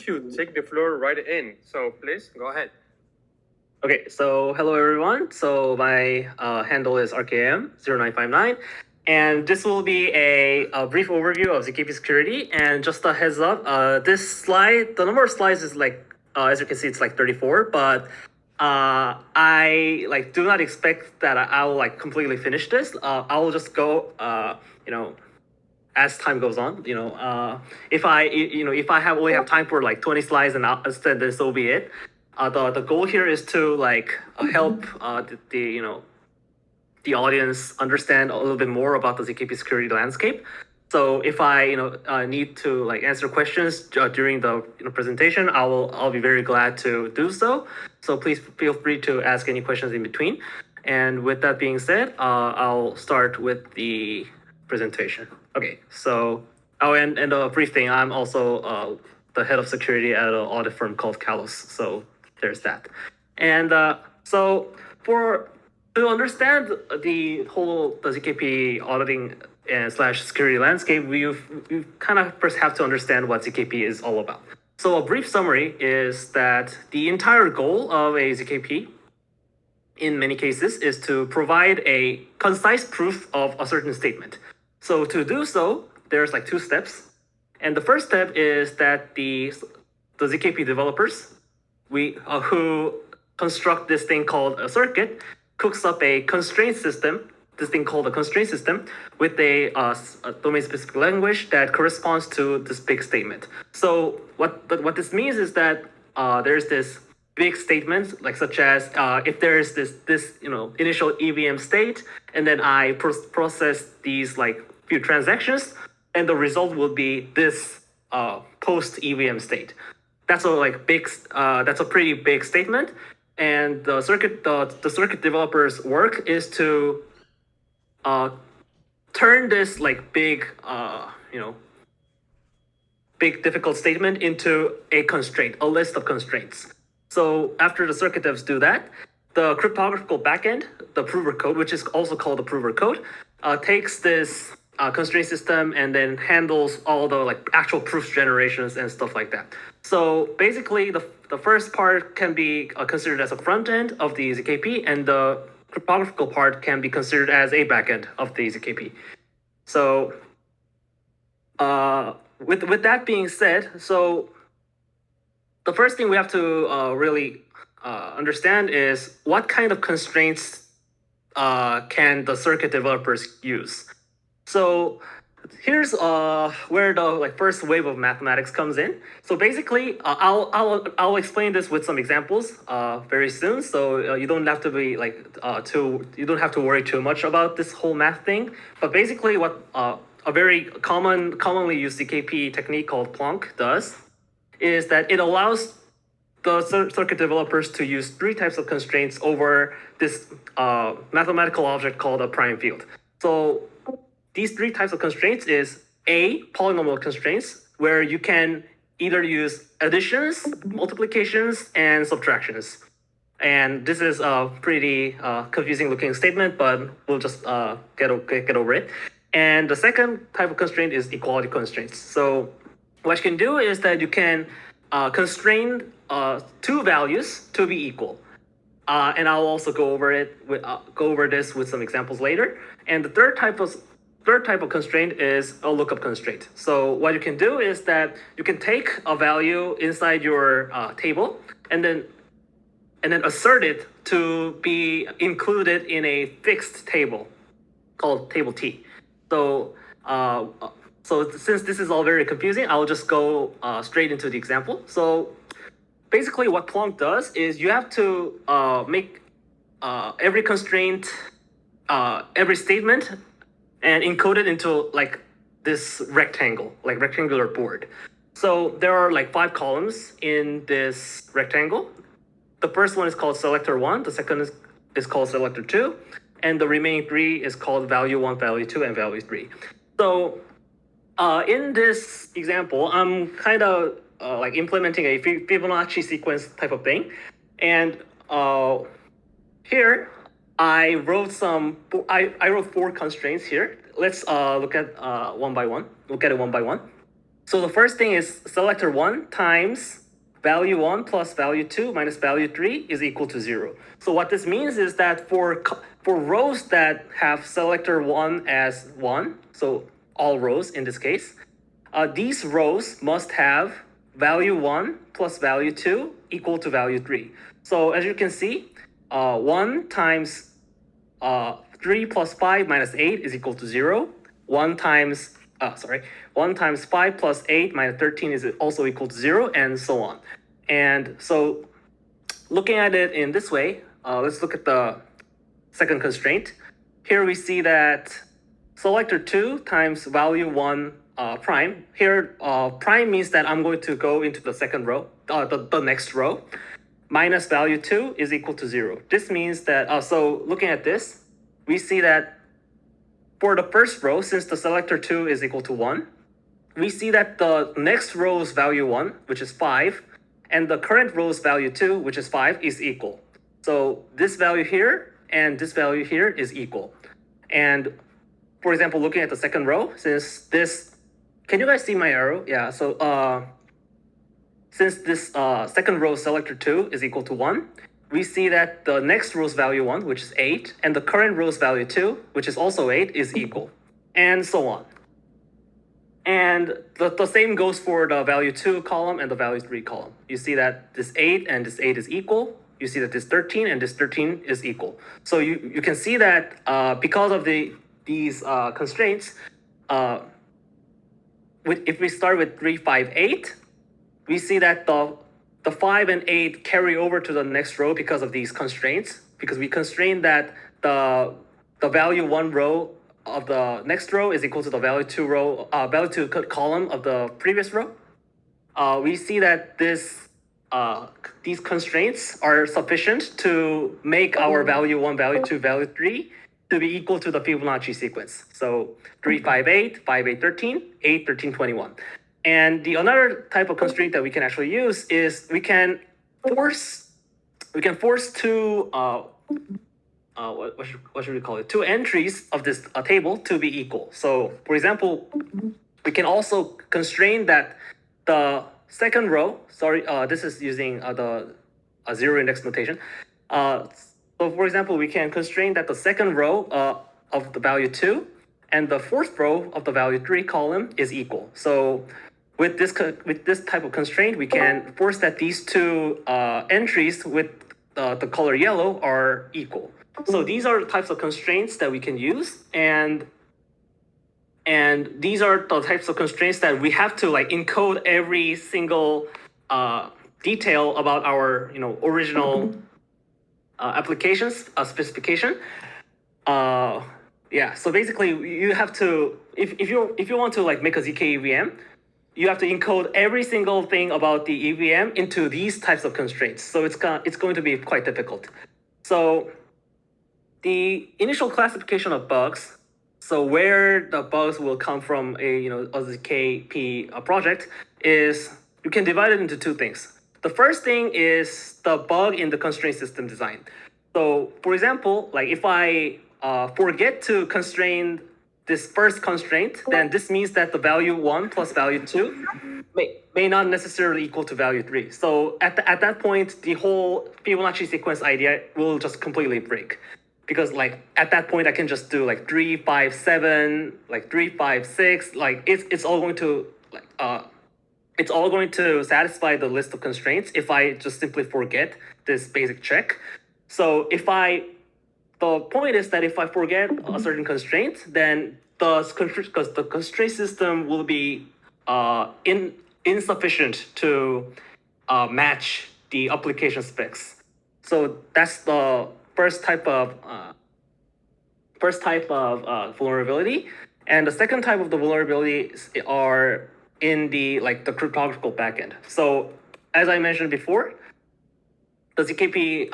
should take the floor right in. So please go ahead. Okay, so hello everyone. So my handle is rkm0959, and this will be a brief overview of ZKP Security. And just a heads up, this slide, the number of slides is as you can see, it's like 34, but I do not expect that I will completely finish this. I will just go, as time goes on. If I only have time for 20 slides, and then so be it. The goal here is to help the audience understand a little bit more about the ZKP security landscape. So if I need to answer questions during the presentation, I'll be very glad to do so. So please feel free to ask any questions in between. And with that being said, I'll start with the presentation. Okay, so and a brief thing, I'm also the head of security at an audit firm called Kalos. So there's that. And so to understand the ZKP auditing and / security landscape, we kind of first have to understand what ZKP is all about. So a brief summary is that the entire goal of a ZKP in many cases is to provide a concise proof of a certain statement. So to do so, there's two steps. And the first step is that the ZKP developers, who construct this thing called a circuit, cooks up a constraint system, this thing called a constraint system, with a domain-specific language that corresponds to this big statement. So what this means is that there's this big statement, such as if there is this initial EVM state, and then I process these few transactions, and the result will be this post EVM state. That's a pretty big statement, and the circuit developers' work is to turn this big difficult statement into a constraint, a list of constraints. So after the circuit devs do that, the cryptographical backend, the prover code, which is also called the prover code, takes this constraint system and then handles all the actual proof generations and stuff like that. So basically, the first part can be considered as a front end of the ZKP, and the cryptographical part can be considered as a backend of the ZKP. So with that being said, so the first thing we have to really understand is what kind of constraints can the circuit developers use. So here's where the first wave of mathematics comes in. So basically, I'll explain this with some examples very soon. So you don't have to be you don't have to worry too much about this whole math thing. But basically, what a very commonly used ZKP technique called Plonk does is that it allows the circuit developers to use three types of constraints over this mathematical object called a prime field. So these three types of constraints is A, polynomial constraints, where you can either use additions, multiplications, and subtractions. And this is a pretty confusing looking statement, but we'll just get over it. And the second type of constraint is equality constraints. So what you can do is that you can constrain two values to be equal. And I'll also go over this with some examples later. And the third type of constraint is a lookup constraint. So what you can do is that you can take a value inside your table and then assert it to be included in a fixed table called table T. So since this is all very confusing, I'll just go straight into the example. So basically what Plonk does is you have to make every constraint, every statement, and encode it into this rectangular board. So there are 5 columns in this rectangle. The first one is called Selector 1, the second is called Selector 2, and the remaining 3 is called Value 1, Value 2, and Value 3. So in this example, I'm kind of implementing a Fibonacci sequence type of thing. And here I wrote 4 constraints here. Let's look at one by one. So the first thing is selector 1 times value 1 plus value 2 minus value 3 is equal to 0. So what this means is that for rows that have selector 1 as 1, so all rows in this case, these rows must have value 1 plus value 2 equal to value 3. So as you can see, 1 times 3 plus 5 minus 8 is equal to 0. 1 times 5 plus 8 minus 13 is also equal to 0, and so on. And so looking at it in this way, let's look at the second constraint. Here we see that selector 2 times value 1 prime. Here, prime means that I'm going to go into the second row, the next row, minus value 2 is equal to 0. This means that, so looking at this, we see that for the first row, since the selector 2 is equal to 1, we see that the next row's value 1, which is 5, and the current row's value 2, which is 5, is equal. So this value here and this value here is equal. And for example, looking at the second row, since this, can you guys see my arrow? Yeah, so since this second row selector 2 is equal to 1, we see that the next row's value 1, which is 8, and the current row's value 2, which is also 8, is equal, and so on. And the same goes for the value 2 column and the value 3 column. You see that this 8 and this 8 is equal. You see that this 13 and this 13 is equal. So you can see that because of these constraints, if we start with 3, 5, 8, we see that the 5 and 8 carry over to the next row because of these constraints, because we constrain that the value 1 row of the next row is equal to the value 2 column of the previous row. We see that these constraints are sufficient to make our value 1, value 2, value 3 to be equal to the Fibonacci sequence. So 3, 5, 8, 5, 8, 13, 8, 13, 21. And the another type of constraint that we can actually use is we can force two what should we call it? Two entries of this table to be equal. So for example, we can also constrain that the second row, this is using the zero index notation. So for example, we can constrain that the second row of the value 2 and the fourth row of the value 3 column is equal. So with this type of constraint, we can force that these two entries with the color yellow are equal. So these are the types of constraints that we can use, and these are the types of constraints that we have to encode every single detail about our original applications specification. Yeah, so basically you have to, if you want to make a ZK EVM, you have to encode every single thing about the EVM into these types of constraints. So it's going to be quite difficult. So the initial classification of bugs, so where the bugs will come from a ZKP project, is you can divide it into two things. The first thing is the bug in the constraint system design. So for example, if I forget to constrain this first constraint, then this means that the value 1 plus value 2 may not necessarily equal to value 3. So at that point, the whole Fibonacci sequence idea will just completely break. Because at that point, I can just do 3, 5, 7, 3, 5, 6. It's all going to satisfy the list of constraints if I just simply forget this basic check. So the point is that if I forget a certain constraint, then the constraint system will be insufficient to match the application specs. So that's the first type of vulnerability, and the second type of the vulnerabilities are in the cryptographical backend. So as I mentioned before, the ZKP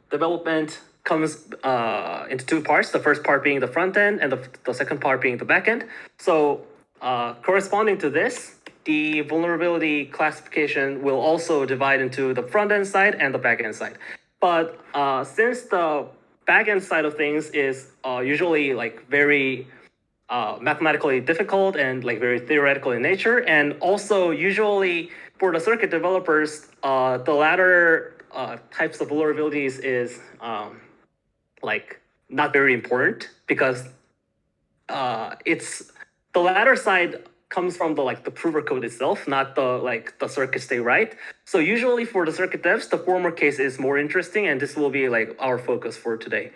development comes into two parts. The first part being the front end, and the second part being the back end. So corresponding to this, the vulnerability classification will also divide into the front end side and the back end side. But since the back end side of things is usually very mathematically difficult and like very theoretical in nature. And also usually for the circuit developers, the latter types of vulnerabilities is like not very important because it's the latter side comes from the prover code itself, not the circuit stay right. So usually for the circuit devs, the former case is more interesting, and this will be like our focus for today.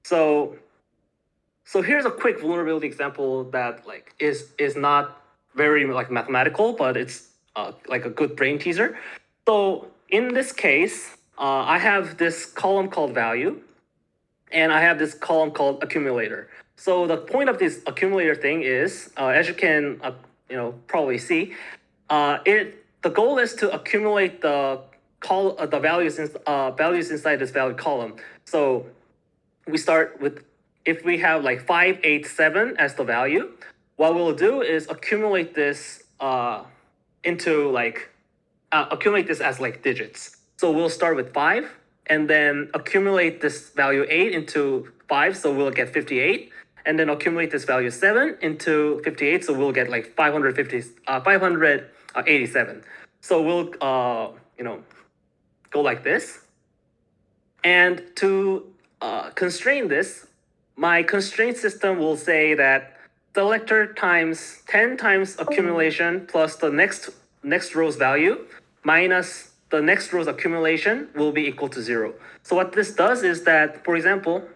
So here's a quick vulnerability example that like is not very like mathematical, but it's like a good brain teaser. So in this case, I have this column called value, and I have this column called accumulator. So the point of this accumulator thing is, as you can probably see, the goal is to accumulate the values inside this value column. So we start with, if we have like 5, 8, 7 as the value, what we'll do is accumulate this accumulate this as like digits. So we'll start with 5 and then accumulate this value 8 into 5, so we'll get 58. And then accumulate this value 7 into 58, so we'll get like 587. So we'll go like this. And to constrain this, my constraint system will say that selector times 10 times accumulation plus the next row's value minus the next row's accumulation will be equal to 0. So what this does is that, for example,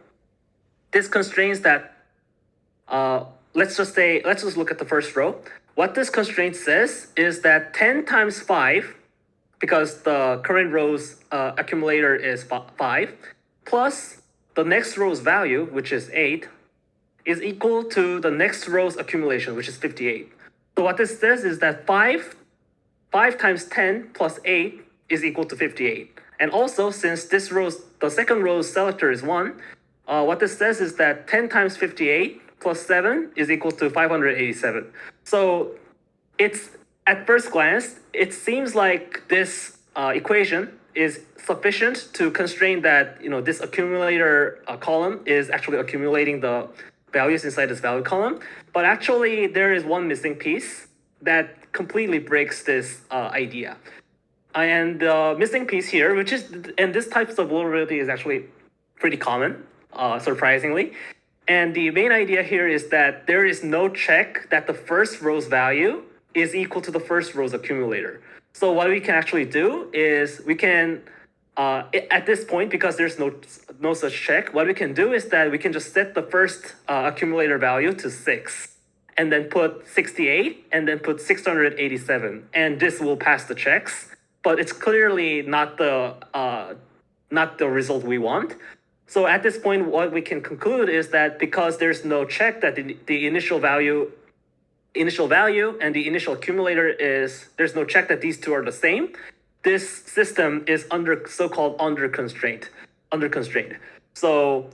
this constrains that, let's just look at the first row. What this constraint says is that 10 times 5, because the current row's accumulator is 5, plus the next row's value, which is 8, is equal to the next row's accumulation, which is 58. So what this says is that 5 times 10 plus 8 is equal to 58. And also, since the second row's selector is 1, what this says is that 10 times 58 plus 7 is equal to 587. So it's, at first glance, it seems like this equation is sufficient to constrain that this accumulator column is actually accumulating the values inside this value column. But actually, there is one missing piece that completely breaks this idea. And the missing piece here, and this type of vulnerability is actually pretty common, surprisingly. And the main idea here is that there is no check that the first row's value is equal to the first row's accumulator. So what we can actually do is we can, at this point, because there's no such check, what we can do is that we can just set the first accumulator value to 6, and then put 68, and then put 687, and this will pass the checks. But it's clearly not the result we want. So at this point, what we can conclude is that because there's no check that the initial value and the initial accumulator there's no check that these two are the same, this system is so-called under constraint. So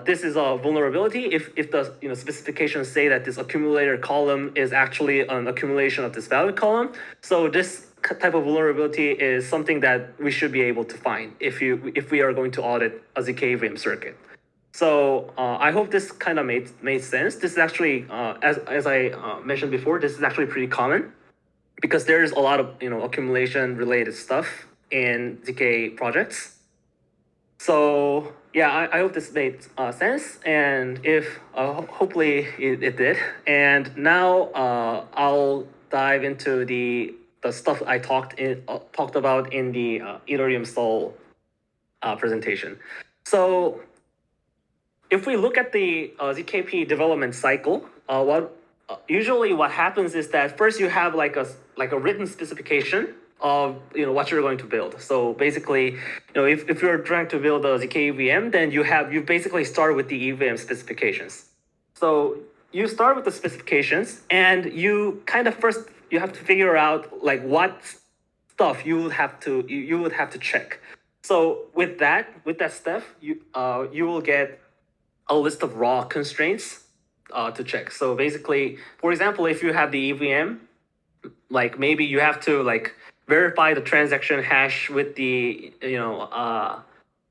this is a vulnerability if the specifications say that this accumulator column is actually an accumulation of this value column. So this type of vulnerability is something that we should be able to find if we are going to audit a ZK VM circuit. So I hope this kind of made sense. This is actually, as I mentioned before, this is actually pretty common because there's a lot of accumulation related stuff in ZK projects. So yeah, I hope this made sense, and if hopefully it did. And now I'll dive into the stuff I talked about in the Ethereum Sol presentation. So if we look at the ZKP development cycle, usually what happens is that first you have like a written specification of what you're going to build. So basically, if you're trying to build a ZK VM, then you basically start with the EVM specifications. So you start with the specifications, and you kind of first you have to figure out like what stuff you would have to check. So with that stuff, you will get a list of raw constraints to check. So basically, for example, if you have the EVM, like maybe you have to like verify the transaction hash with the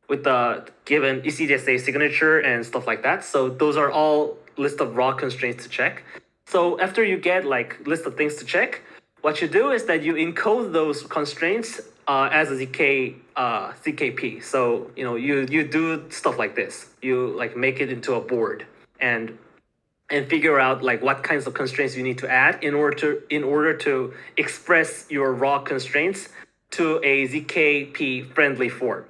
with the given ECDSA signature and stuff like that. So those are all list of raw constraints to check. So after you get like list of things to check, what you do is that you encode those constraints as a ZKP. So you do stuff like this. You like make it into a board and figure out like what kinds of constraints you need to add in order to express your raw constraints to a ZKP friendly form.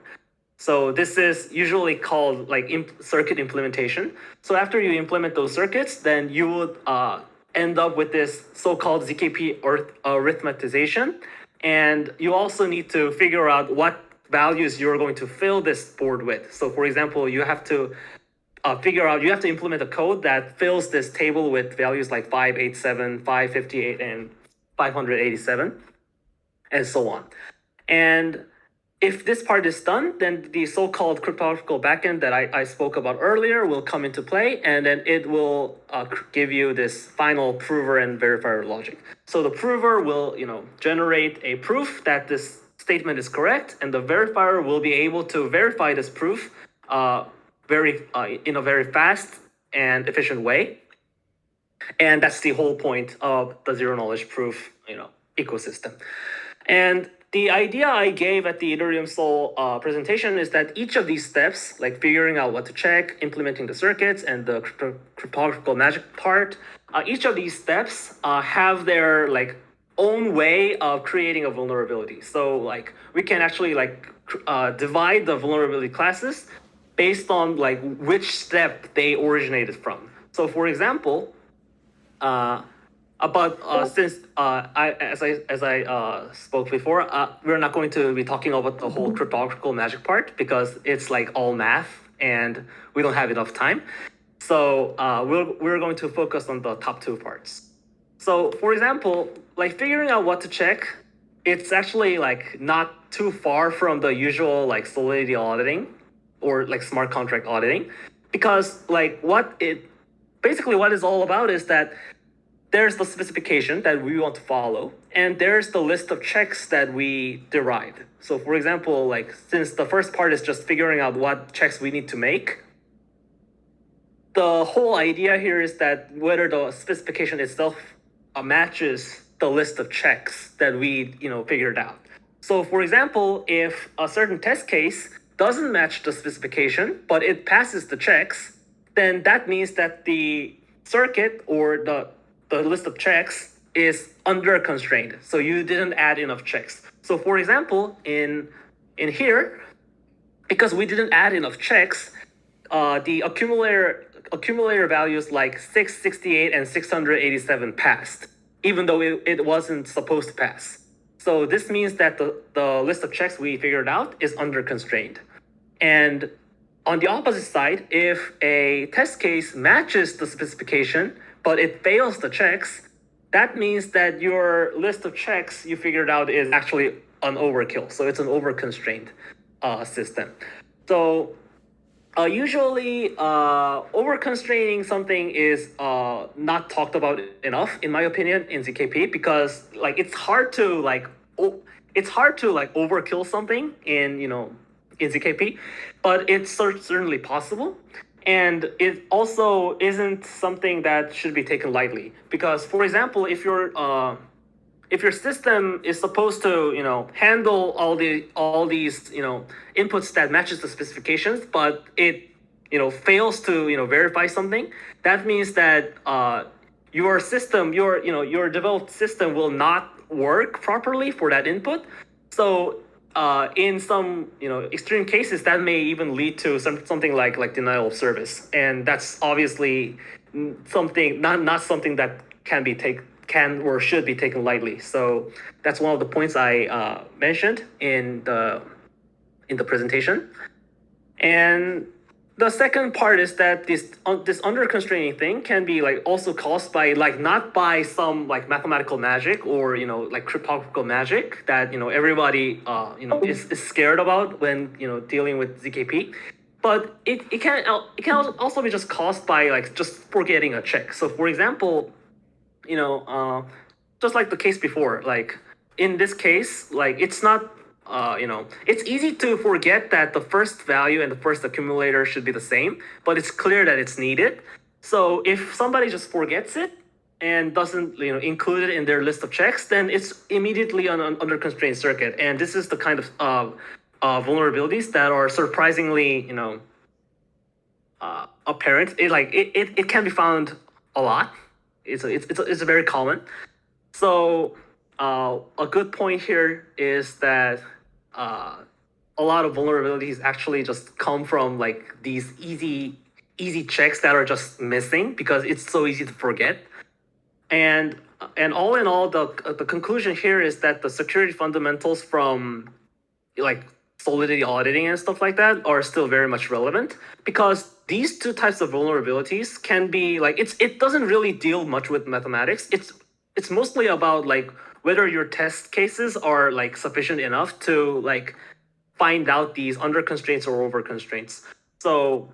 So this is usually called like circuit implementation. So after you implement those circuits, then you would end up with this so-called ZKP arithmetization. And you also need to figure out what values you're going to fill this board with. So for example, you have to you have to implement a code that fills this table with values like 587, 558, and 587, and so on. And if this part is done, then the so-called cryptographical backend that I spoke about earlier will come into play, and then it will give you this final prover and verifier logic. So the prover will, generate a proof that this statement is correct, and the verifier will be able to verify this proof in a very fast and efficient way. And that's the whole point of the zero knowledge proof, ecosystem. And the idea I gave at the Ethereum Sol presentation is that each of these steps, like figuring out what to check, implementing the circuits, and the cryptographical magic part, each of these steps have their like own way of creating a vulnerability. So like we can actually divide the vulnerability classes based on like which step they originated from. So for example, since as I spoke before, we're not going to be talking about the whole cryptographical magic part because it's like all math and we don't have enough time. So we're going to focus on the top two parts. So for example, like figuring out what to check, it's actually like not too far from the usual like Solidity auditing or like smart contract auditing, because like what it's all about is that there's the specification that we want to follow, and there's the list of checks that we derived. So for example, like since the first part is just figuring out what checks we need to make, the whole idea here is that whether the specification itself matches the list of checks that we figured out. So for example, if a certain test case doesn't match the specification, but it passes the checks, then that means that the circuit or the list of checks is under constrained. So you didn't add enough checks. So for example, in here, because we didn't add enough checks, the accumulator values like 668 and 687 passed, even though it wasn't supposed to pass. So this means that the list of checks we figured out is under constrained. And on the opposite side, if a test case matches the specification, but it fails the checks, that means that your list of checks you figured out is actually an overkill. So it's an over-constrained system. So usually over-constraining something is not talked about enough, in my opinion, in ZKP, because like it's hard to overkill something in ZKP, but it's certainly possible. And it also isn't something that should be taken lightly, because, for example, if your system is supposed to handle all these inputs that matches the specifications, but it fails to verify something, that means that your system, your developed system will not work properly for that input. So in some extreme cases, that may even lead to something like denial of service, and that's obviously something not something that can or should be taken lightly. So that's one of the points I mentioned in the presentation. And the second part is that this under constraining thing can be also caused by not by some mathematical magic or cryptographical magic that everybody is scared about when dealing with ZKP, but it can also be just caused by just forgetting a check. So for example, just like the case before, in this case, it's not it's easy to forget that the first value and the first accumulator should be the same, but it's clear that it's needed. So if somebody just forgets it and doesn't, include it in their list of checks, then it's immediately on an under constraint circuit. And this is the kind of vulnerabilities that are surprisingly, apparent. It can be found a lot. It's very common. So a good point here is that a lot of vulnerabilities actually just come from like these easy checks that are just missing because it's so easy to forget. And all in all, the conclusion here is that the security fundamentals from like Solidity auditing and stuff like that are still very much relevant because these two types of vulnerabilities can be like it doesn't really deal much with mathematics. It's mostly about like whether your test cases are like sufficient enough to like find out these under constraints or over constraints. So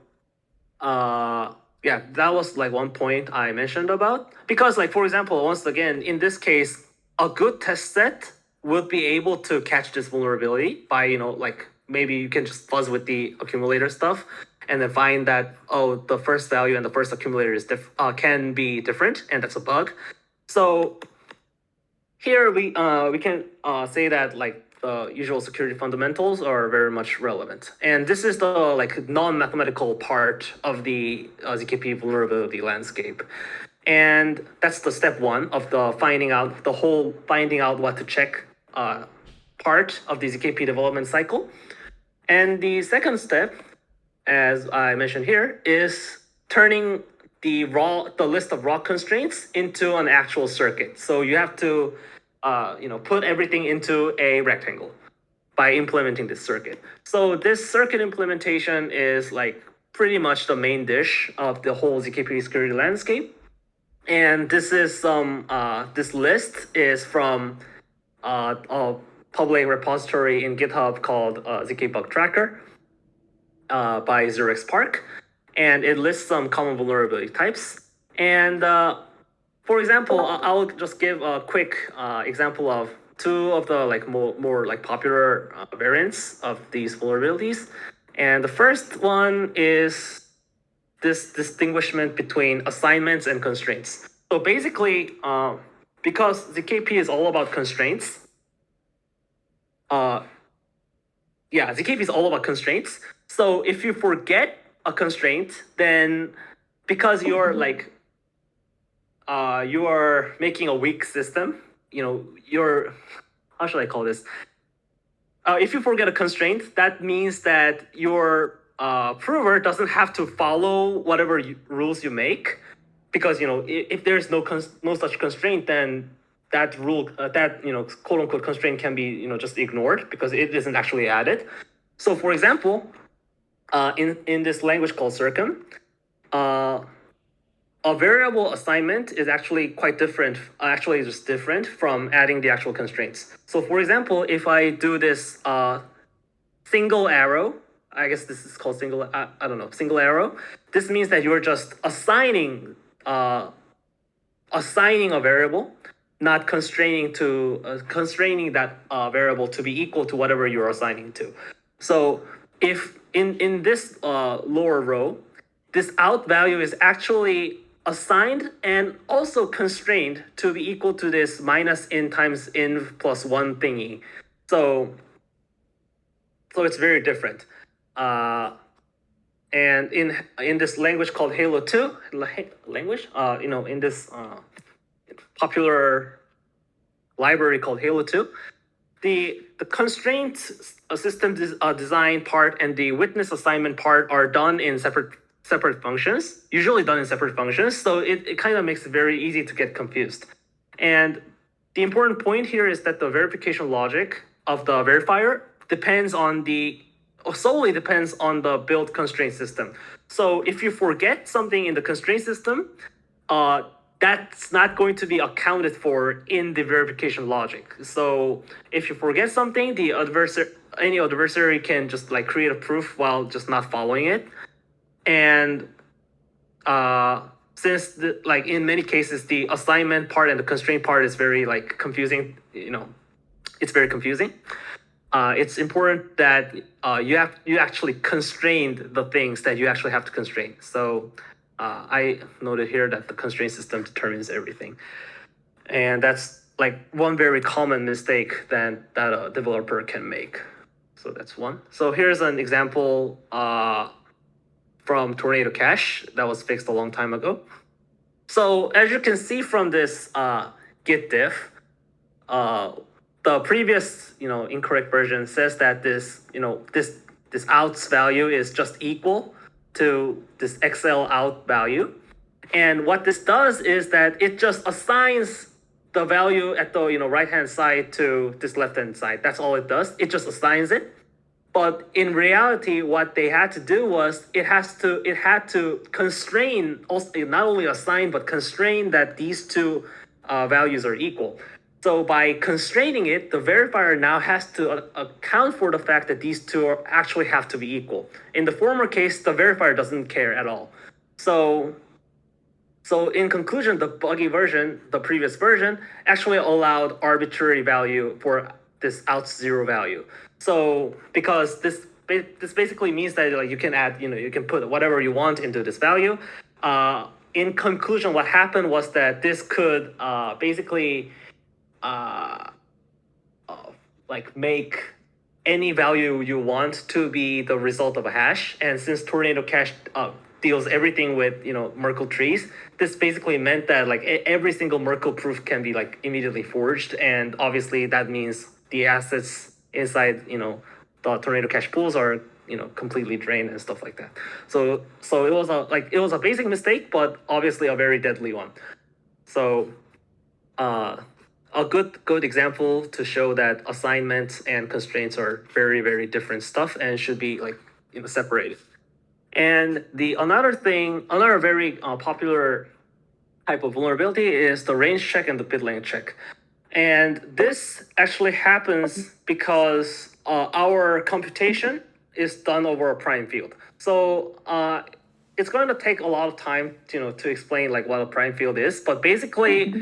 yeah, that was like one point I mentioned about because like for example, once again, in this case, a good test set would be able to catch this vulnerability by, like maybe you can just fuzz with the accumulator stuff and then find that, oh, the first value and the first accumulator is can be different and that's a bug. So here we can say that like the usual security fundamentals are very much relevant. And this is the like non-mathematical part of the ZKP vulnerability landscape. And that's the step one of the finding out what to check part of the ZKP development cycle. And the second step, as I mentioned here, is turning the list of raw constraints into an actual circuit. So you have to put everything into a rectangle by implementing this circuit. So this circuit implementation is like pretty much the main dish of the whole ZKP security landscape. And this is this list is from a public repository in GitHub called ZK Bug Tracker by Xerox Park, and it lists some common vulnerability types. And for example, I'll just give a quick example of two of the like more like popular variants of these vulnerabilities. And the first one is this distinguishment between assignments and constraints. So basically, because ZKP is all about constraints, ZKP is all about constraints. So if you forget a constraint, then because you're like, you are making a weak system, you're, how should I call this? If you forget a constraint, that means that your prover doesn't have to follow whatever rules you make, because if there's no such constraint, then that rule, quote unquote constraint can be just ignored because it isn't actually added. So for example, in this language called Circum, a variable assignment is actually quite different, just different from adding the actual constraints. So for example, if I do this single arrow, I guess this is called single arrow. This means that you're just assigning a variable, not constraining that variable to be equal to whatever you're assigning to. So if in this lower row, this out value is actually assigned and also constrained to be equal to this minus n times n plus 1 thingy. So it's very different. And in this language called Halo 2 language, in this popular library called Halo 2, the constraint system design part and the witness assignment part are done in separate functions, usually done in separate functions. So it kind of makes it very easy to get confused. And the important point here is that the verification logic of the verifier solely depends on the build constraint system. So if you forget something in the constraint system, that's not going to be accounted for in the verification logic. So if you forget something, any adversary can just like create a proof while just not following it. And since like in many cases the assignment part and the constraint part is very like confusing, it's very confusing. it's important that you actually constrained the things that you actually have to constrain. So I noted here that the constraint system determines everything, and that's like one very common mistake that a developer can make. So that's one. So here's an example from Tornado Cache that was fixed a long time ago. So as you can see from this Git diff, the previous incorrect version says that this this out's value is just equal to this XL out value, and what this does is that it just assigns the value at the right hand side to this left hand side. That's all it does. It just assigns it. But in reality, what they had to do was it had to constrain, also not only assign but constrain that these two values are equal. So by constraining it, the verifier now has to account for the fact that these two actually have to be equal. In the former case, the verifier doesn't care at all. So in conclusion, the buggy version, the previous version, actually allowed arbitrary value for this out zero value. So because this basically means that like you can add, you can put whatever you want into this value. In conclusion, what happened was that this could basically like make any value you want to be the result of a hash. And since Tornado Cache deals everything with Merkle trees, this basically meant that like every single Merkle proof can be like immediately forged, and obviously that means the assets inside the Tornado Cache pools are completely drained and stuff like that. So it was a basic mistake, but obviously a very deadly one. So a good example to show that assignments and constraints are very, very different stuff and should be like separated. And another very popular type of vulnerability is the range check and the bit length check. And this actually happens because our computation is done over a prime field. So it's going to take a lot of time to explain like what a prime field is, but basically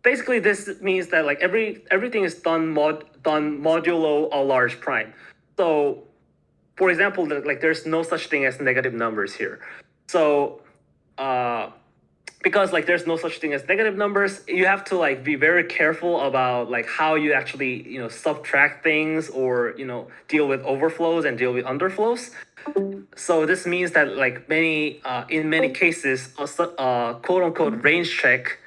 this means that like everything is done modulo a large prime. So for example, like there's no such thing as negative numbers here. So because like there's no such thing as negative numbers, you have to like be very careful about like how you actually subtract things or deal with overflows and deal with underflows. So this means that like in many cases a quote unquote range check,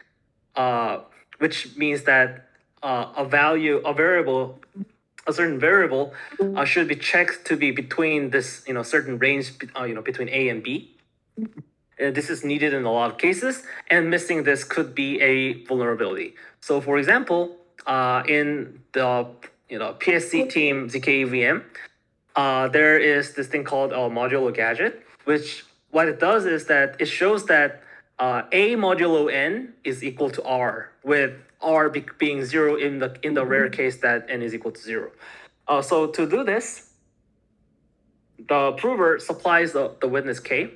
which means that a certain variable should be checked to be between this certain range between A and B. This is needed in a lot of cases, and missing this could be a vulnerability. So for example, in the PSC team ZKP VM, there is this thing called a modulo gadget, which what it does is that it shows that A modulo n is equal to R, with R being zero in the rare case that n is equal to zero. So to do this, the prover supplies the witness K.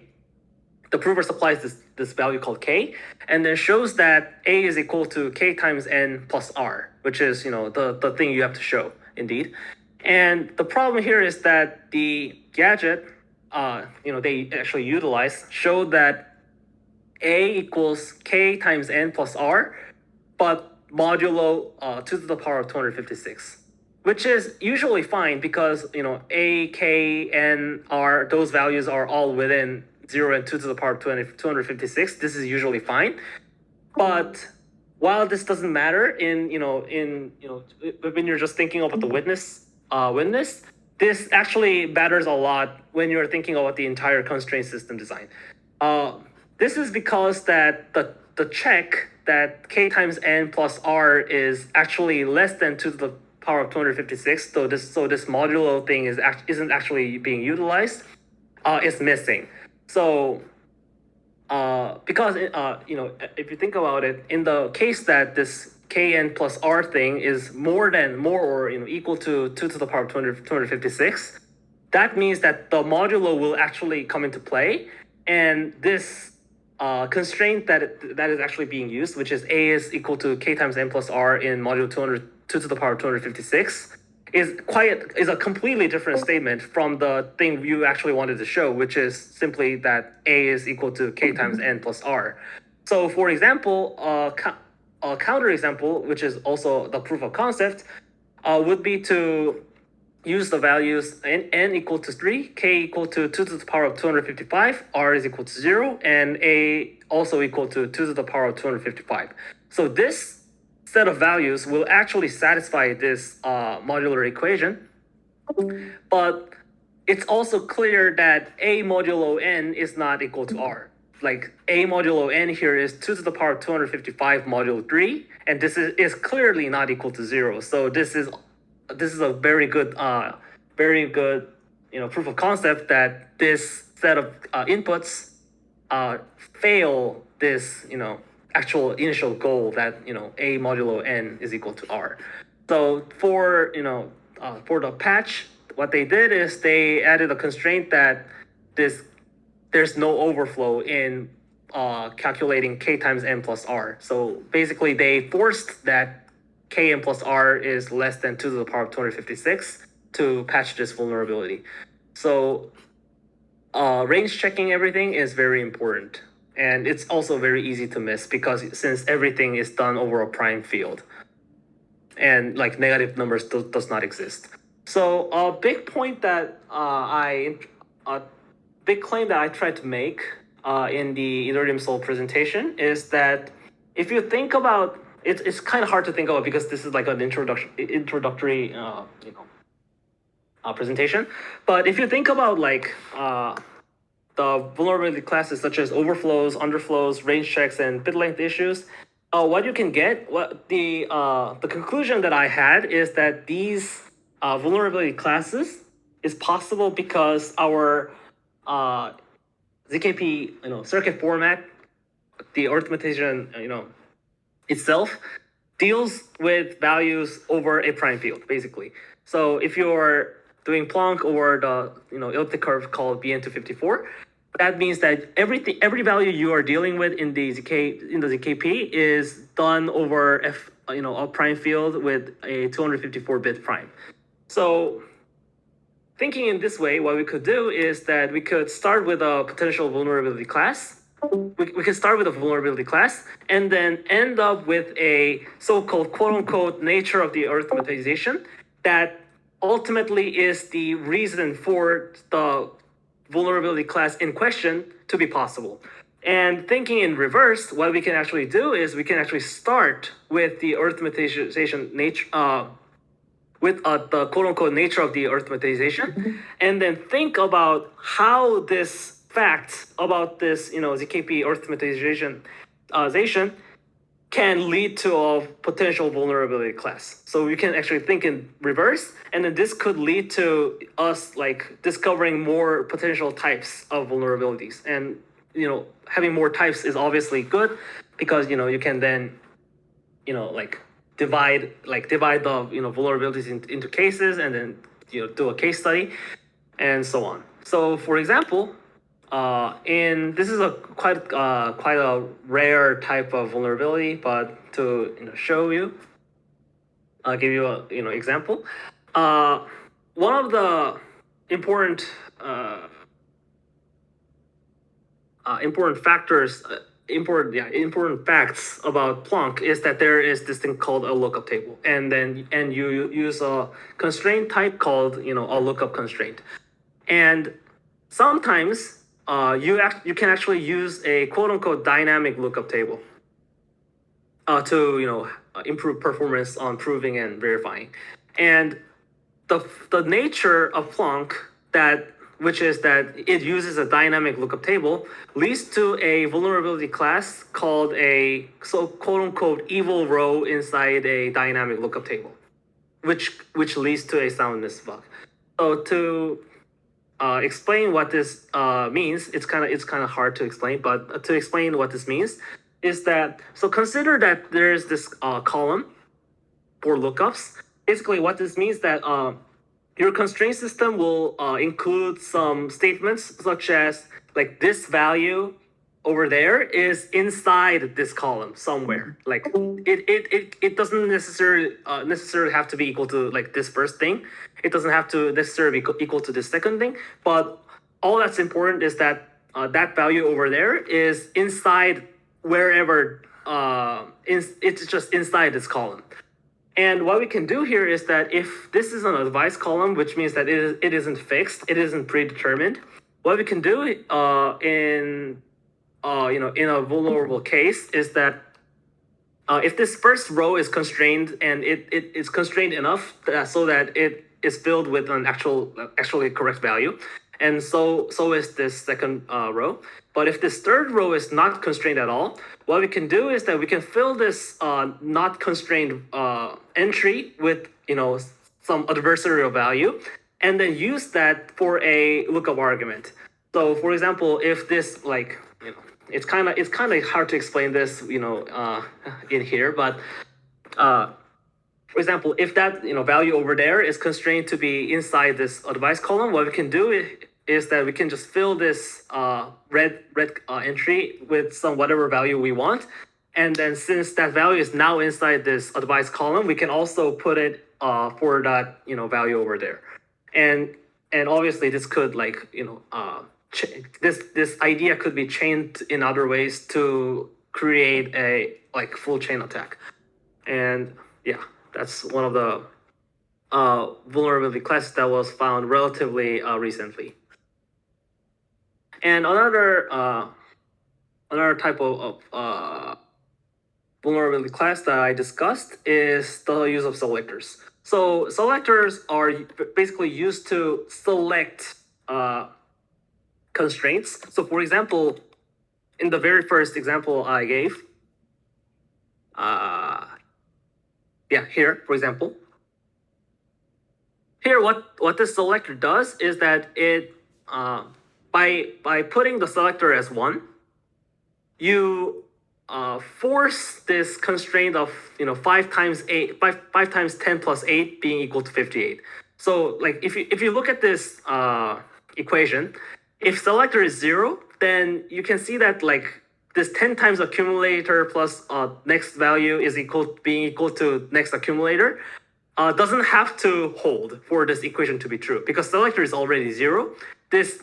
The prover supplies this value called K, and then shows that A is equal to K times N plus R, which is the thing you have to show indeed. And the problem here is that the gadget they actually showed that A equals K times N plus R, but modulo 2 to the power of 256, which is usually fine because A, K, N, R, those values are all within 0 and 2 to the power of 256. This is usually fine. But while this doesn't matter when you're just thinking about the witness, this actually matters a lot when you're thinking about the entire constraint system design. This is because that the check that K times N plus R is actually less than 2 to the power of 256. So this modulo thing isn't actually being utilized. It's missing. So because if you think about it, in the case that this Kn plus R thing is more or equal to 2 to the power of 256, that means that the modulo will actually come into play, and this constraint that is actually being used, which is A is equal to K times N plus R in modulo 2 to the power of 256, is a completely different statement from the thing you actually wanted to show, which is simply that A is equal to K times N plus R. So for example, a counter example, which is also the proof of concept, would be to use the values n equal to 3, k equal to 2 to the power of 255, r is equal to 0, and a also equal to 2 to the power of 255. So this set of values will actually satisfy this modular equation, but it's also clear that a modulo n is not equal to r. Like a modulo n here is 2 to the power of 255 modulo 3, and this is clearly not equal to 0. So this is a very good proof of concept that this set of inputs fail this actual initial goal that a modulo n is equal to r. So for the patch, what they did is they added a constraint that there's no overflow in calculating k times n plus r. So basically they forced that k n plus r is less than 2 to the power of 256 to patch this vulnerability. So range checking everything is very important. And it's also very easy to miss because since everything is done over a prime field and like negative numbers does not exist. So a big point that big claim that I tried to make in the Ethereum Soul presentation is that if you think about it's kind of hard to think about because this is like an introductory presentation. But if you think about like the vulnerability classes such as overflows, underflows, range checks, and bit length issues, what you can get, what the conclusion that I had is that these vulnerability classes is possible because our ZKP circuit format, the arithmetician itself deals with values over a prime field basically. So if you're doing Planck over the elliptic curve called BN254, that means that every value you are dealing with in the ZKP is done over a prime field with a 254-bit prime. So thinking in this way, what we could do is that we could start with a potential vulnerability class. We can start with a vulnerability class and then end up with a so-called quote-unquote nature of the arithmetization that ultimately is the reason for the vulnerability class in question to be possible. And thinking in reverse, what we can actually do is we can actually start with the arithmetization nature, with the quote-unquote nature of the arithmetization, and then think about how this fact about this ZKP arithmetization can lead to a potential vulnerability class. So we can actually think in reverse, and then this could lead to us like discovering more potential types of vulnerabilities. And having more types is obviously good because you can then divide the vulnerabilities into cases and then do a case study and so on. So for example, this is a quite a rare type of vulnerability, but to show you, I'll give you a example. One of the important facts about Planck is that there is this thing called a lookup table, and you use a constraint type called a lookup constraint, and sometimes you can actually use a quote-unquote dynamic lookup table to improve performance on proving and verifying. And the nature of Planck which is that it uses a dynamic lookup table, leads to a vulnerability class called a quote-unquote evil row inside a dynamic lookup table, which leads to a soundness bug. So to explain what this means, it's kind of hard to explain, but to explain what this means is that, so consider that there's this column for lookups. Basically what this means that your constraint system will include some statements such as like this value over there is inside this column somewhere. Like it doesn't necessarily have to be equal to like this first thing. It doesn't have to necessarily be equal to this second thing. But all that's important is that that value over there is inside wherever it's just inside this column. And what we can do here is that if this is an advice column, which means that it isn't fixed, it isn't predetermined. What we can do in a vulnerable case is that if this first row is constrained and it is constrained enough so that it is filled with an actually correct value, and so is this second row. But if this third row is not constrained at all, what we can do is that we can fill this not constrained entry with some adversarial value, and then use that for a lookup argument. So, for example, if this it's kind of hard to explain this in here, but for example, if that value over there is constrained to be inside this advice column, what we can do is that we can just fill this red entry with some whatever value we want, and then since that value is now inside this advice column, we can also put it for that value over there, and obviously this could this idea could be chained in other ways to create a full chain attack, and yeah, that's one of the vulnerability classes that was found relatively recently. And another type of vulnerability class that I discussed is the use of selectors. So selectors are basically used to select constraints. So for example, in the very first example I gave, here, for example, here what this selector does is that it by putting the selector as 1, you force this constraint of 5 times 10 plus 8 being equal to 58. So if you look at this equation, if selector is 0, then you can see that this 10 times accumulator plus next value is being equal to next accumulator doesn't have to hold for this equation to be true, because selector is already 0. This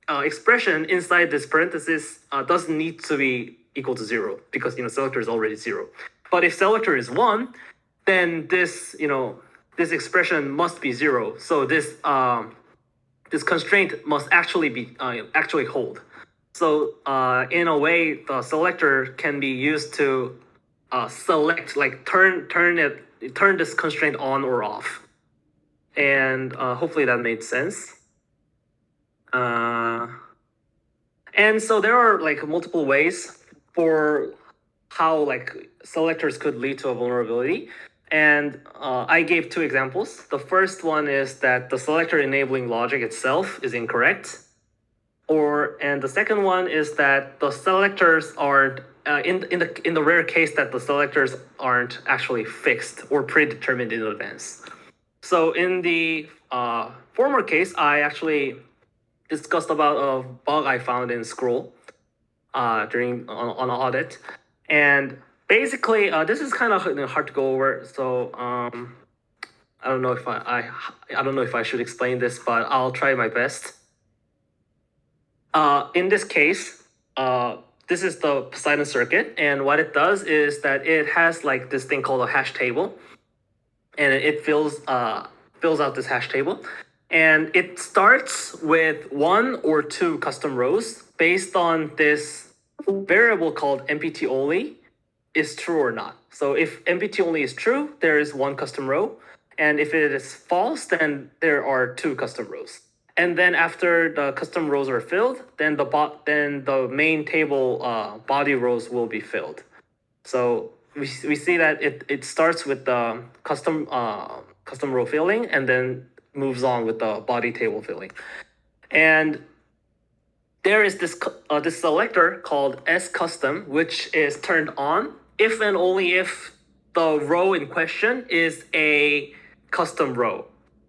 expression inside this parenthesis doesn't need to be equal to 0, because selector is already 0. But if selector is 1, then this expression must be 0. So this constraint must actually hold. So in a way, the selector can be used to select, turn this constraint on or off. And hopefully that made sense. And so there are multiple ways for how selectors could lead to a vulnerability. And I gave 2 examples. The first one is that the selector enabling logic itself is incorrect. And the second one is that the selectors aren't in the rare case that the selectors aren't actually fixed or predetermined in advance. So in the former case, I actually discussed about a bug I found in Scroll during on audit, and basically this is kind of hard to go over. So I don't know if I don't know if I should explain this, but I'll try my best. In this case, this is the Poseidon circuit, and what it does is that it has this thing called a hash table, and it fills out this hash table, and it starts with 1 or 2 custom rows based on this variable called MPT only is true or not. So if MPT only is true, there is 1 custom row, and if it is false, then there are 2 custom rows. And then after the custom rows are filled, then the main table body rows will be filled. So we see that it starts with the custom row filling and then moves on with the body table filling. And there is this selector called sCustom, which is turned on if and only if the row in question is a custom row.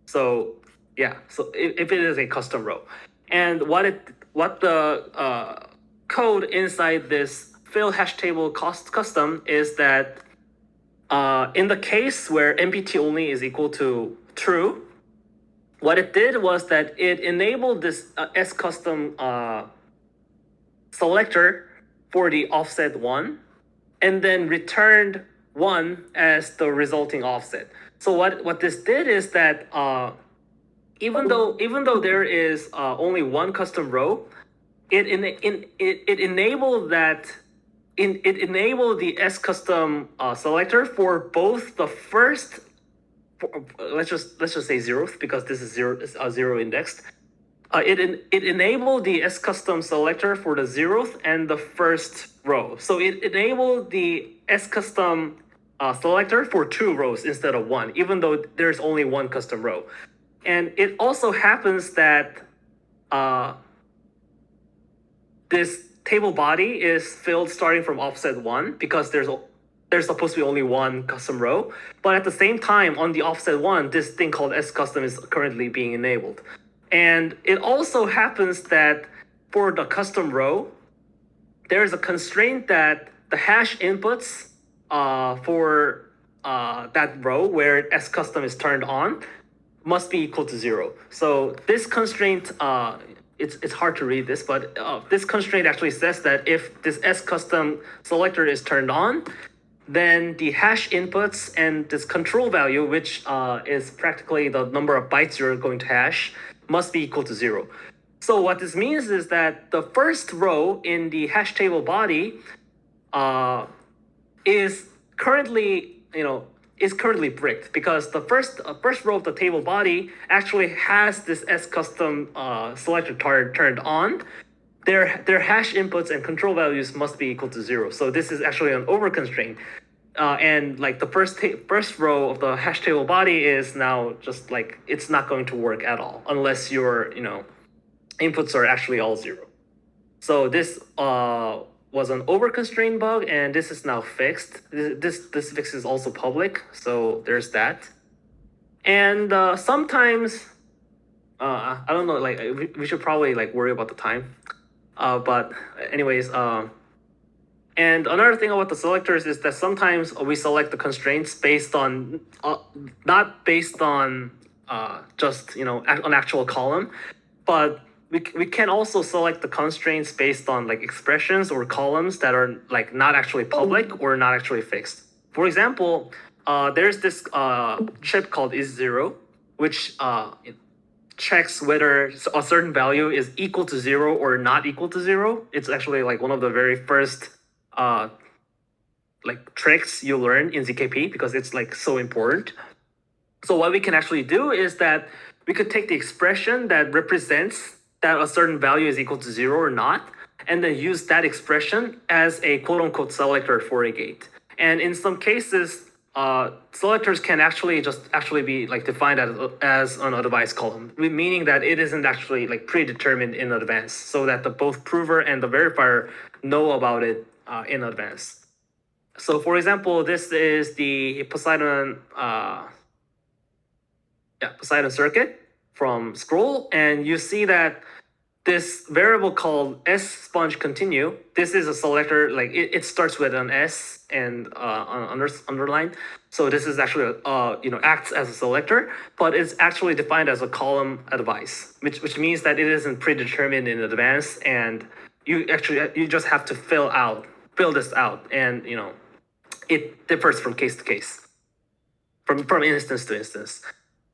So yeah, so if it is a custom row, and what the code inside this fill hash table custom is that in the case where MPT only is equal to true, what it did was that it enabled this S custom selector for the offset 1, and then returned 1 as the resulting offset. So what this did is that even though there is only one custom row, it enabled the S custom selector for both the first. Let's just say 0th, because this is zero indexed. It enabled the S custom selector for the 0th and the first row. So it enabled the S custom selector for 2 rows instead of 1, even though there's only one custom row. And it also happens that this table body is filled starting from offset 1, because there's supposed to be only one custom row. But at the same time, on the offset 1, this thing called S custom is currently being enabled. And it also happens that for the custom row, there's a constraint that the hash inputs for that row where S custom is turned on must be equal to 0. So this constraint, it's hard to read this, but this constraint actually says that if this S custom selector is turned on, then the hash inputs and this control value, which is practically the number of bytes you're going to hash, must be equal to 0. So what this means is that the first row in the hash table body is currently bricked, because the first row of the table body actually has this S custom selector turned on. Their hash inputs and control values must be equal to 0. So this is actually an over constraint. And like the first row of the hash table body is now just like, it's not going to work at all unless your inputs are actually all 0. So this was an over constraint bug, and this is now fixed. This fix is also public, so there's that. And sometimes I don't know, like we should probably like worry about the time. But anyways, and another thing about the selectors is that sometimes we select the constraints based on not based on just an actual column, but we can also select the constraints based on like expressions or columns that are like not actually public or not actually fixed. For example, there's this chip called is0, which checks whether a certain value is equal to 0 or not equal to 0. It's actually like one of the very first like tricks you learn in ZKP, because it's like so important. So what we can actually do is that we could take the expression that represents that a certain value is equal to 0 or not, and then use that expression as a quote-unquote selector for a gate. And in some cases, selectors can actually be like defined as an advice column, meaning that it isn't actually like predetermined in advance, so that the both prover and the verifier know about it in advance. So for example, this is the Poseidon circuit from Scroll, and you see that this variable called s_sponge_continue, this is a selector, like it starts with an s and underlined. So this is actually acts as a selector, but it's actually defined as a column advice, which means that it isn't predetermined in advance, and you just have to fill this out, and it differs from case to case, from instance to instance.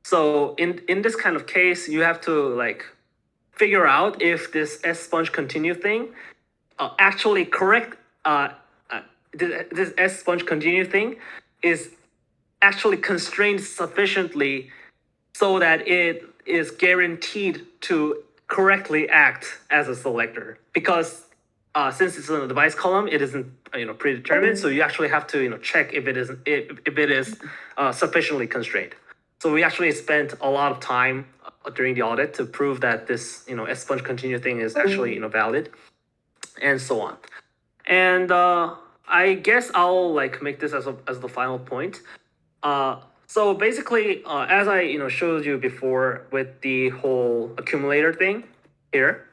So in this kind of case, you have to like figure out if this s_sponge_continue thing actually correct. This s_sponge_continue thing is actually constrained sufficiently so that it is guaranteed to correctly act as a selector, because since it's an advice column, it isn't predetermined. So you actually have to check if it is sufficiently constrained. So we actually spent a lot of time during the audit to prove that this s_sponge_continue thing is actually valid, and so on. And I guess I'll like make this as the final point. So basically, as I showed you before with the whole accumulator thing here,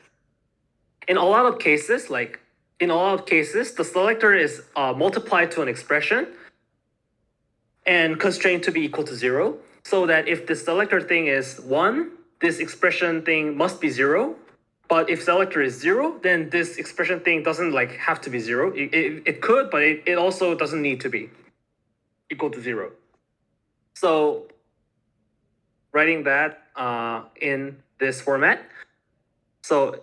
in a lot of cases, like in all cases, the selector is multiplied to an expression and constrained to be equal to 0, so that if the selector thing is 1, this expression thing must be 0. But if selector is 0, then this expression thing doesn't like have to be 0. It could, but it also doesn't need to be equal to 0. So writing that in this format. So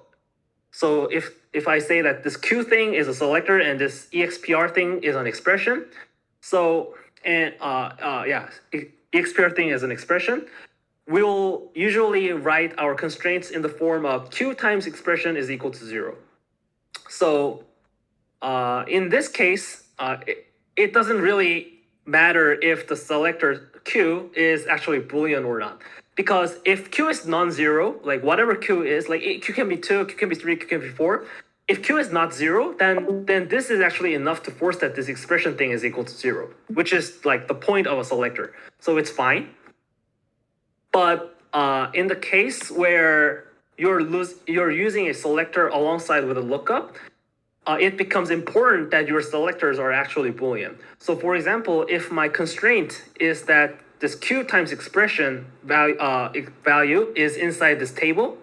if I say that this Q thing is a selector and this EXPR thing is an expression, so and EXPR thing is an expression, we'll usually write our constraints in the form of Q times expression is equal to 0. So in this case, it doesn't really matter if the selector Q is actually Boolean or not. Because if Q is non-zero, like whatever Q is, like Q can be 2, Q can be 3, Q can be 4. If Q is not 0, then this is actually enough to force that this expression thing is equal to 0, which is like the point of a selector. So it's fine. But in the case where you're using a selector alongside with a lookup, it becomes important that your selectors are actually Boolean. So for example, if my constraint is that this Q times expression value is inside this table,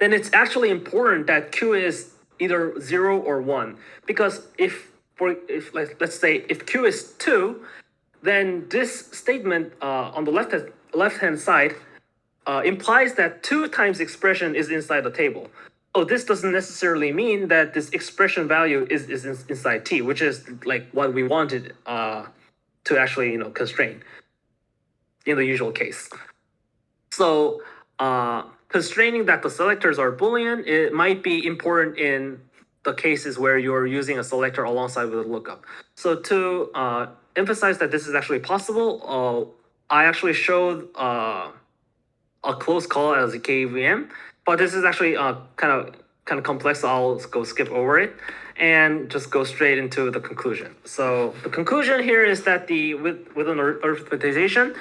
then it's actually important that Q is either 0 or 1. Because if let's say if Q is 2, then this statement on the left-hand side implies that 2 times expression is inside the table. Oh, this doesn't necessarily mean that this expression value is inside T, which is like what we wanted to actually constrain in the usual case. So constraining that the selectors are Boolean, it might be important in the cases where you're using a selector alongside with a lookup. So to emphasize that this is actually possible, I actually showed a close call as a KVM, but this is actually kind of complex, so I'll go skip over it and just go straight into the conclusion. So the conclusion here is that with an arithmetization,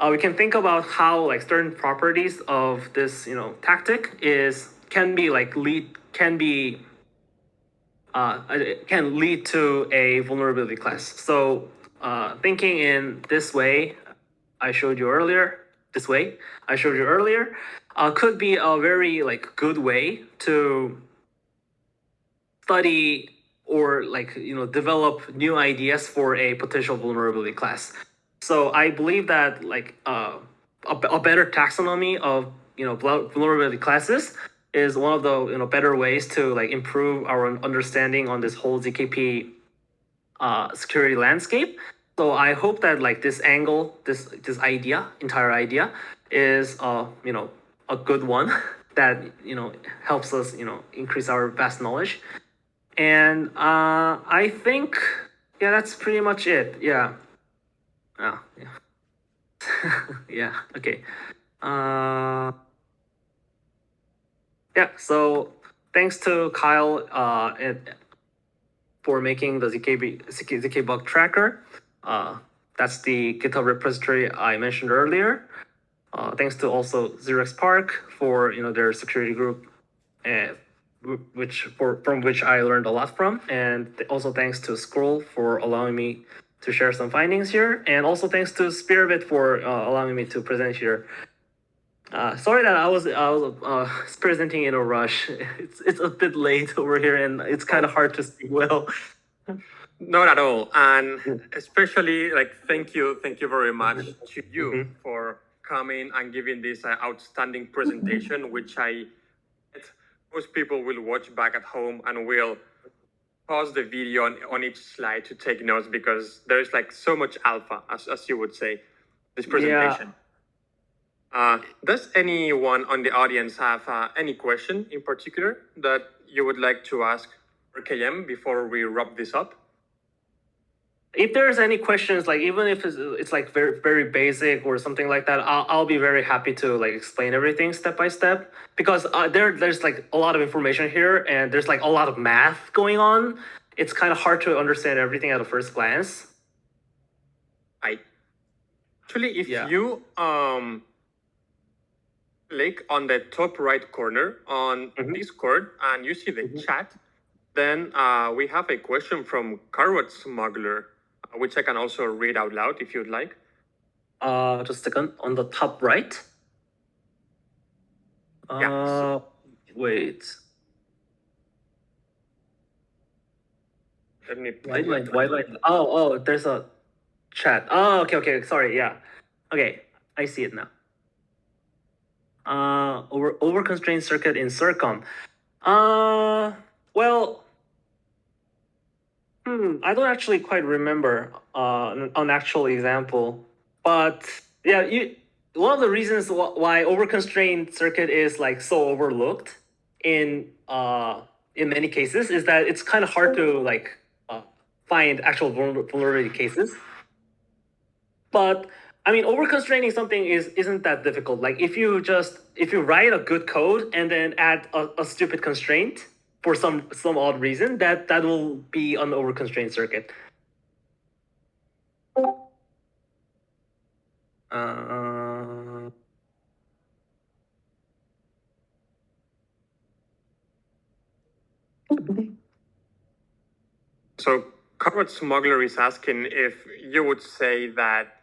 we can think about how like certain properties of this tactic can lead to a vulnerability class. So thinking in this way, I showed you earlier. Could be a very like good way to study or develop new ideas for a potential vulnerability class. So I believe that like a better taxonomy of vulnerability classes is one of the better ways to like improve our understanding on this whole ZKP security landscape. So I hope that like this angle, this entire idea is a good one that helps us increase our vast knowledge. And I think that's pretty much it. Yeah. Yeah. Okay. So thanks to Kyle for making the ZK bug tracker. That's the GitHub repository I mentioned earlier. Thanks to also Xerox Park for their security group, from which I learned a lot from, and also thanks to Scroll for allowing me to share some findings here, and also thanks to Spearbit for allowing me to present here. Sorry that I was presenting in a rush. It's a bit late over here, and it's kind of hard to see well. Not at all, and especially like thank you very much to you for coming and giving this outstanding presentation, which most people will watch back at home and will pause the video on each slide to take notes, because there's like so much alpha, as you would say, this presentation. Does anyone on the audience have any question in particular that you would like to ask RKM before we wrap this up? If there's any questions, like even if it's like very very basic or something like that, I'll be very happy to like explain everything step by step, because there's like a lot of information here and there's like a lot of math going on. It's kind of hard to understand everything at a first glance. If you click on the top right corner on Discord and you see the chat, Then we have a question from Carrot Smuggler, which I can also read out loud if you'd like. Just a second, on the top right. Wait. Let me Why do I? Oh, there's a chat. Oh, okay. Sorry, yeah. Okay, I see it now. Over constrained circuit in Circom. Well, I don't actually quite remember an actual example, but yeah, one of the reasons why over constrained circuit is like so overlooked in many cases is that it's kind of hard to like find actual vulnerability cases. But I mean, over constraining something isn't that difficult. Like if you write a good code and then add a stupid constraint for some odd reason, that will be an over constrained circuit. So Carrot Smuggler is asking if you would say that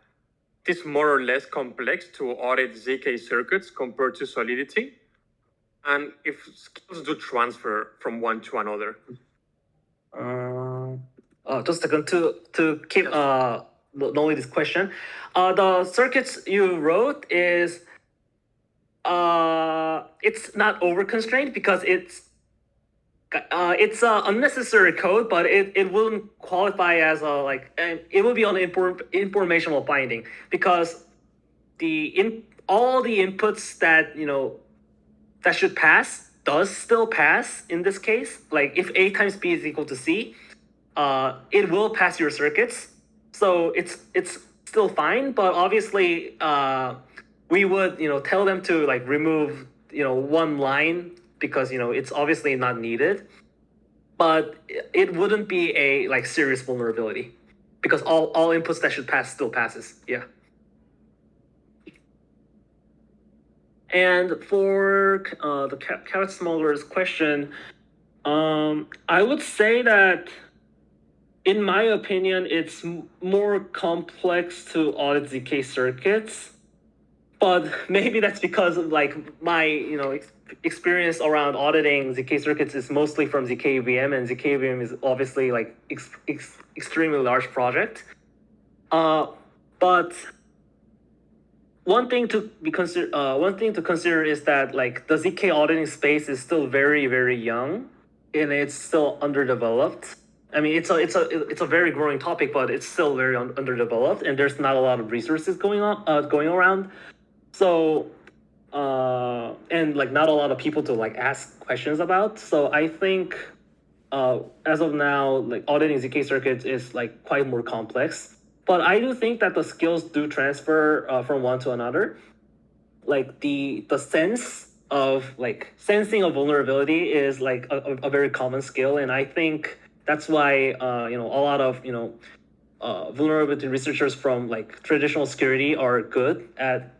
it is more or less complex to audit ZK circuits compared to Solidity, and if skills do transfer from one to another. Just a second to keep knowing this question. The circuits you wrote is it's not over constrained because it's unnecessary code, but it wouldn't qualify as a like it will be on informational binding because all the inputs that that should pass does still pass in this case. Like if A times B is equal to C, it will pass your circuits. So it's still fine, but obviously we would tell them to like remove one line because it's obviously not needed. But it wouldn't be a like serious vulnerability because all inputs that should pass still passes. Yeah. And for the Kalos Smuggler's question, I would say that, in my opinion, it's more complex to audit ZK circuits, but maybe that's because of like my experience around auditing ZK circuits is mostly from ZKVM, and ZKVM is obviously like extremely large project. But one thing to consider is that like the ZK auditing space is still very, very young and it's still underdeveloped. I mean, it's a very growing topic, but it's still very underdeveloped, and there's not a lot of resources going around. So, and like not a lot of people to like ask questions about. So I think, as of now, like auditing ZK circuits is like quite more complex. But I do think that the skills do transfer from one to another. Like the sense of like sensing a vulnerability is like a very common skill, and I think that's why a lot of vulnerability researchers from like traditional security are good at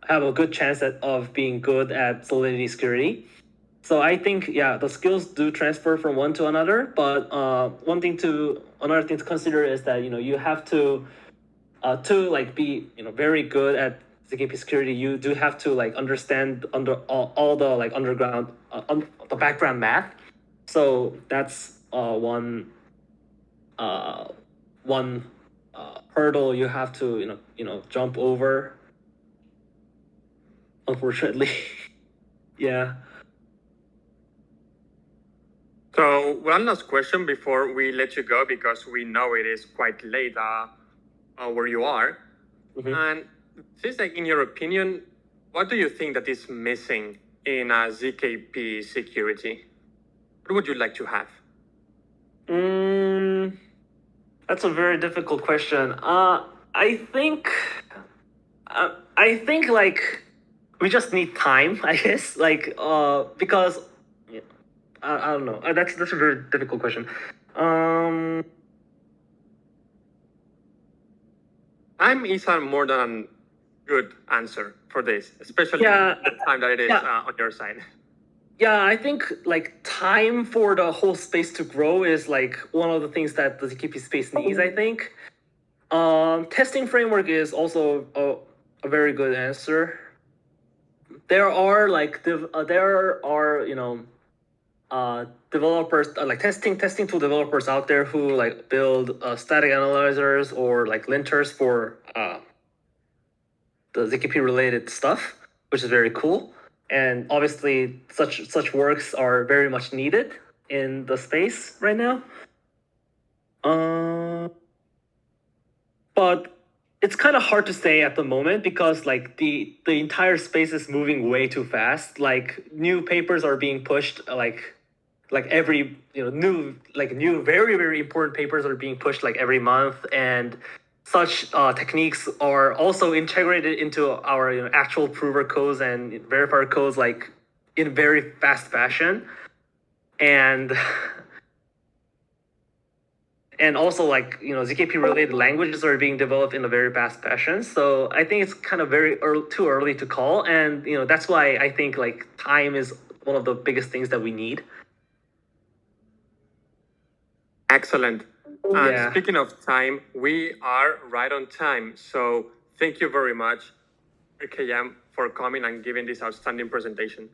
have a good chance of being good at Solidity security. So I think the skills do transfer from one to another, but another thing to consider is that you have to like be very good at ZKP security. You do have to like understand all the like underground the background math. So that's one hurdle you have to jump over. Unfortunately, yeah. So one last question before we let you go, because we know it is quite late where you are. Mm-hmm. And just like in your opinion, what do you think that is missing in ZKP security? What would you like to have? That's a very difficult question. I think like we just need time, I guess. Like because I don't know. That's a very difficult question. Time is a more than good answer for this, especially the time that it is on your side. Yeah, I think like time for the whole space to grow is like one of the things that the ZKP space needs, I think. Testing framework is also a very good answer. There are developers like testing tool developers out there who like build static analyzers or like linters for the ZKP related stuff, which is very cool. And obviously, such works are very much needed in the space right now. But it's kind of hard to say at the moment because like the entire space is moving way too fast. Like new papers are being pushed like every new very important papers are being pushed like every month, and such techniques are also integrated into our actual prover codes and verifier codes like in very fast fashion, and and also like ZKP related languages are being developed in a very fast fashion. So I think it's kind of too early to call, and that's why I think like time is one of the biggest things that we need. Excellent. And Yeah. speaking of time, we are right on time. So thank you very much, RKM, for coming and giving this outstanding presentation.